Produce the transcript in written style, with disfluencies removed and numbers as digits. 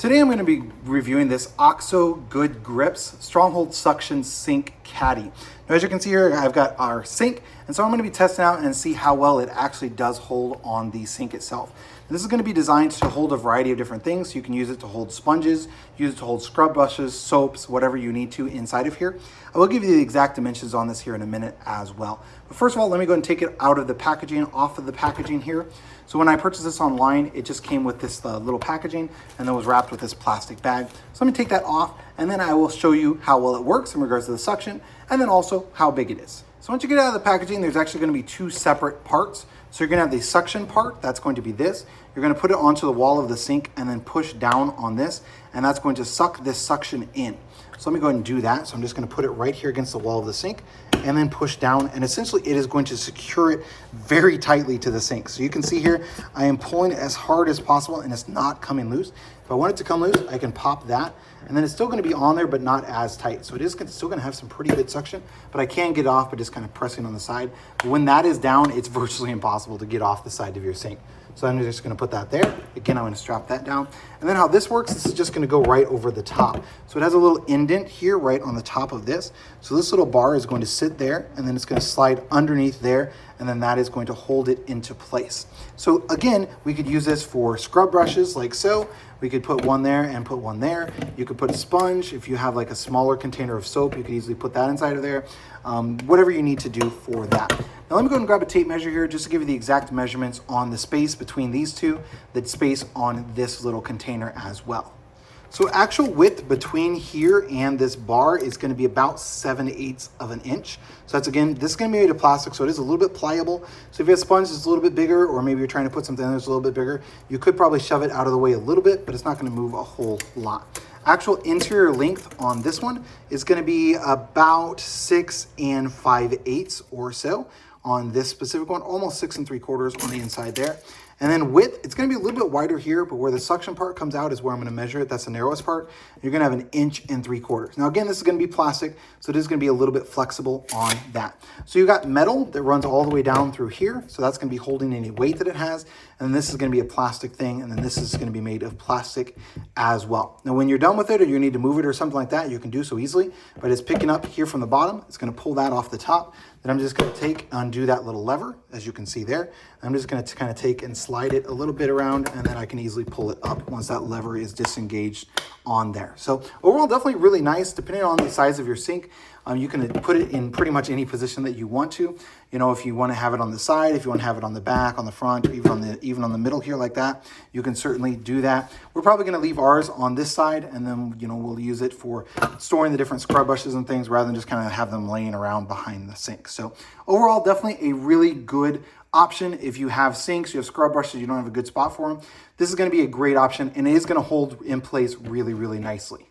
Today I'm going to be reviewing this OXO Good Grips Stronghold Suction Sink Caddy. Now as you can see here, I've got our sink, and so I'm going to be testing out and see how well it actually does hold on the sink itself. And this is going to be designed to hold a variety of different things. You can use it to hold sponges, use it to hold scrub brushes, soaps, whatever you need to inside of here. I will give you the exact dimensions on this here in a minute as well. But first of all, let me go and take it out of the packaging, off of the packaging here. So when I purchased this online, it just came with this little packaging and then was wrapped with this plastic bag. So let me take that off, and then I will show you how well it works in regards to the suction, and then also how big it is. So once you get out of the packaging, there's actually going to be two separate parts. So you're going to have the suction part, that's going to be this. You're going to put it onto the wall of the sink and then push down on this, and that's going to suck this suction in. So let me go ahead and do that. So I'm just going to put it right here against the wall of the sink and then push down, and essentially it is going to secure it very tightly to the sink. So you can see here, I am pulling it as hard as possible and it's not coming loose. If I want it to come loose, I can pop that, and then it's still going to be on there, but not as tight. So it is still going to have some pretty good suction, but I can get off by just kind of pressing on the side. But when that is down, it's virtually impossible to get off the side of your sink. So I'm just going to put that there. Again, I'm going to strap that down. And then how this works, this is just going to go right over the top. So it has a little indent here right on the top of this. So this little bar is going to sit there, and then it's going to slide underneath there, and then that is going to hold it into place. So again, we could use this for scrub brushes like so. We could put one there and put one there. You could put a sponge. If you have like a smaller container of soap, you could easily put that inside of there. Whatever you need to do for that. Now let me go and grab a tape measure here just to give you the exact measurements on the space between these two, the space on this little container as well. So actual width between here and this bar is going to be about 7/8 of an inch. So that's, again, this is going to be made of plastic, so it is a little bit pliable. So if you have a sponge that's a little bit bigger, or maybe you're trying to put something that's a little bit bigger, you could probably shove it out of the way a little bit, but it's not going to move a whole lot. Actual interior length on this one is going to be about 6 5/8 or so on this specific one, almost 6 3/4 on the inside there. And then width, it's going to be a little bit wider here, but where the suction part comes out is where I'm going to measure it. That's the narrowest part. You're going to have 1 3/4 inches. Now again, this is going to be plastic, so it is going to be a little bit flexible on that. So you've got metal that runs all the way down through here, so that's going to be holding any weight that it has. And then this is going to be a plastic thing, and then this is going to be made of plastic as well. Now when you're done with it, or you need to move it or something like that, you can do so easily, but it's picking up here from the bottom. It's going to pull that off the top. Then I'm just going to undo that little lever, as you can see there. I'm just going to kind of take and slide it a little bit around, and then I can easily pull it up once that lever is disengaged on there. So overall, definitely really nice. Depending on the size of your sink, you can put it in pretty much any position that you want to. You know, if you want to have it on the side, if you want to have it on the back, on the front, or even on the middle here like that, you can certainly do that. We're probably going to leave ours on this side, and then, you know, we'll use it for storing the different scrub brushes and things rather than just kind of have them laying around behind the sink. So overall, definitely a really good option. If you have sinks, you have scrub brushes, you don't have a good spot for them, this is going to be a great option, and it is going to hold in place really, really nicely.